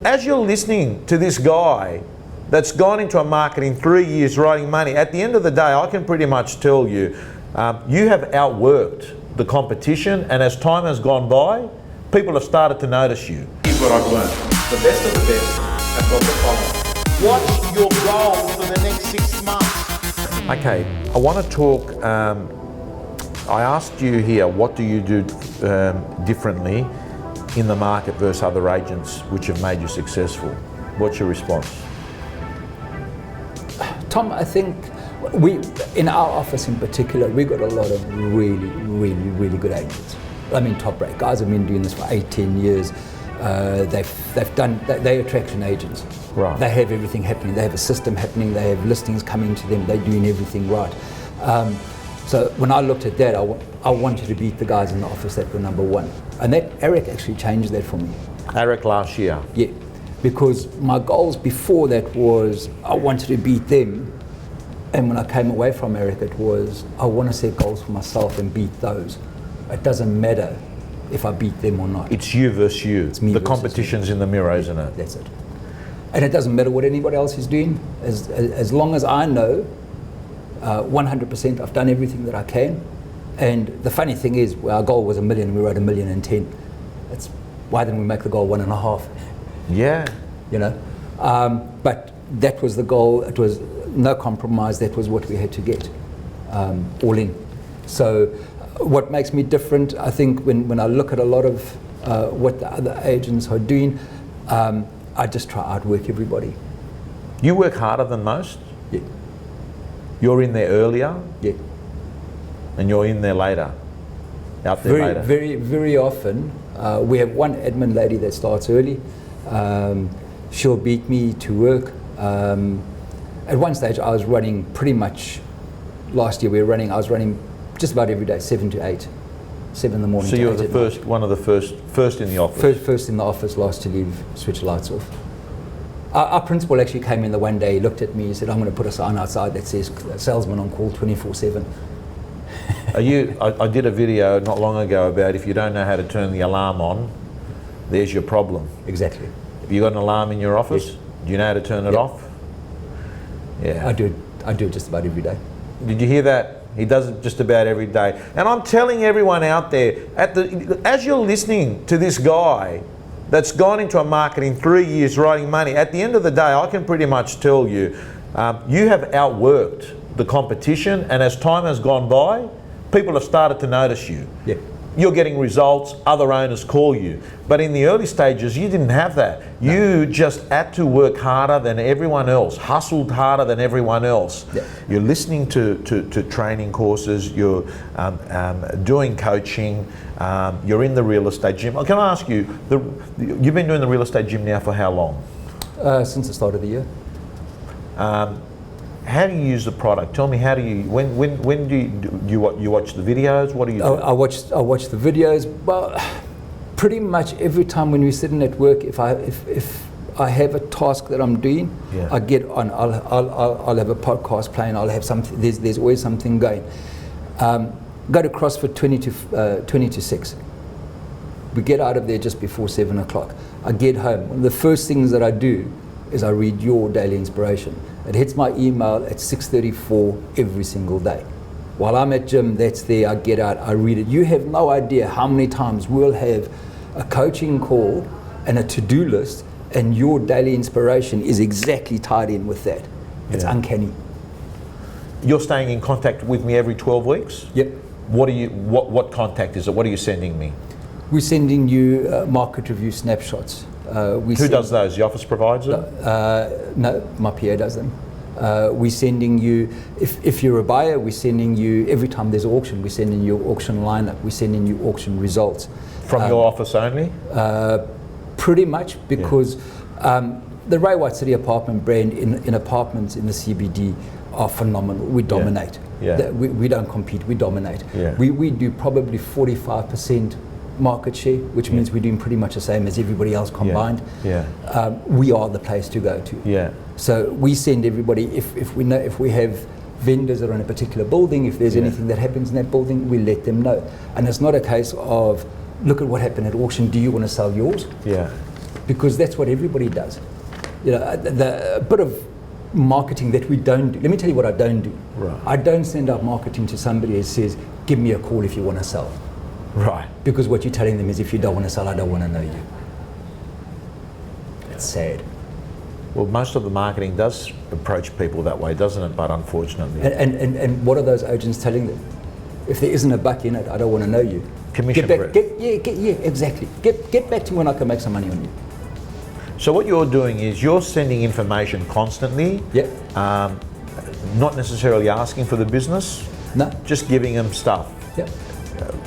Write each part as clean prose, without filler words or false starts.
as you're listening to this guy that's gone into a market in 3 years writing money, at the end of the day, I can pretty much tell you, you have outworked the competition, and as time has gone by, people have started to notice you. Here's what I've learned. The best of the best have got the following. What's your goal for the next 6 months? Okay, I want to talk, I asked you here, what do you do differently in the market versus other agents which have made you successful? What's your response? Tom, I think we, in our office in particular, we got a lot of really good agents. I mean, top rate guys have been doing this for 18 years. They're attraction agents. Right. They have everything happening. They have a system happening. They have listings coming to them. They're doing everything right. So when I looked at that, I wanted to beat the guys in the office that were number one. And that Eric actually changed that for me. Eric last year? Yeah, because my goals before that was I wanted to beat them. And when I came away from Eric, it was I want to set goals for myself and beat those. It doesn't matter if I beat them or not. It's you versus you. It's me the versus competition's you. In the mirror, isn't it? That's it. And it doesn't matter what anybody else is doing, as long as I know 100% I've done everything that I can. And the funny thing is, our goal was 1 million, we wrote 1,010,000. That's why didn't we make the goal 1.5? Yeah. You know, but that was the goal. It was no compromise. That was what we had to get, all in. So what makes me different, I think, when I look at a lot of what the other agents are doing, I just try to outwork everybody. You work harder than most? Yeah. You're in there earlier? Yeah. And you're in there later? Out there later? Very often, we have one admin lady that starts early. She'll beat me to work. At one stage, I was running pretty much, last year I was running just about every day, 7 to 8. 7 in the morning. So you were the first, one of the first in the office? First in the office, last to leave, switch the lights off. Our principal actually came in the one day, he looked at me, he said, I'm going to put a sign outside that says salesman on call 24/7. I did a video not long ago about if you don't know how to turn the alarm on, there's your problem. Exactly. Have you got an alarm in your office? Yes. Do you know how to turn it off? Yeah. I do it just about every day. Did you hear that? He does it just about every day. And I'm telling everyone out there, as you're listening to this guy that's gone into a market in 3 years writing money, at the end of the day, I can pretty much tell you, you have outworked the competition, and as time has gone by, people have started to notice you. Yeah. You're getting results, other owners call you. But in the early stages, you didn't have that. No. You just had to work harder than everyone else, hustled harder than everyone else. Yeah. You're listening to training courses, you're doing coaching, you're in the real estate gym. Can I ask you, you've been doing the real estate gym now for how long? Since the start of the year. How do you use the product? Tell me, how do you? When do you watch the videos? What do you do? I watch the videos. Well, pretty much every time when we're sitting at work, if I have a task that I'm doing, yeah. I get on. I'll have a podcast playing. I'll have something. There's always something going. Go to CrossFit 20 to 6. We get out of there just before 7 o'clock. I get home. One of the first things that I do is I read your daily inspiration. It hits my email at 6:34 every single day. While I'm at gym, that's there, I get out, I read it. You have no idea how many times we'll have a coaching call and a to-do list, and your daily inspiration is exactly tied in with that. It's uncanny. You're staying in contact with me every 12 weeks? Yep. What contact is it? What are you sending me? We're sending you market review snapshots. Who does those? The office provides them? No, my PA does them. We're sending you, if you're a buyer, we're sending you, every time there's an auction, we're sending you auction lineup, we're sending you auction results. From your office only? Pretty much, because the Ray White City apartment brand in apartments in the CBD are phenomenal. We dominate. Yeah. We don't compete, we dominate. Yeah. We do probably 45% market share, which means we're doing pretty much the same as everybody else combined. Yeah. We are the place to go to. Yeah. So we send everybody, if we have vendors that are in a particular building, if there's anything that happens in that building, we let them know. And it's not a case of, look at what happened at auction, do you want to sell yours? Yeah. because that's what everybody does. You know, a bit of marketing that we don't do. Let me tell you what I don't do. Right. I don't send out marketing to somebody who says, give me a call if you want to sell. Right. Because what you're telling them is, if you don't want to sell, I don't want to know you. It's sad. Well, most of the marketing does approach people that way, doesn't it? But unfortunately. And what are those agents telling them? If there isn't a buck in it, I don't want to know you. Commission. Yeah, exactly. Get back to when I can make some money on you. So what you're doing is you're sending information constantly. Yeah. Not necessarily asking for the business. No. Just giving them stuff. Yeah.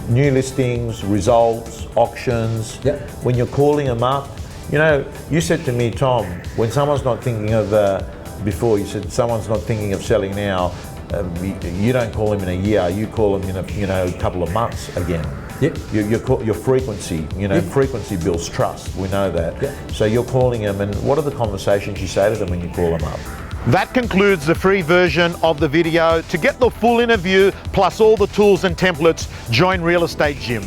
New listings, results, auctions. Yeah. When you're calling them up, you know, you said to me, Tom, when someone's not thinking of, before you said someone's not thinking of selling now, you don't call them in a year, you call them in a couple of months again. Yeah. Your frequency, frequency builds trust, we know that. Yeah. So you're calling them, and what are the conversations you say to them when you call them up? That concludes the free version of the video. To get the full interview plus all the tools and templates, join Real Estate Gym.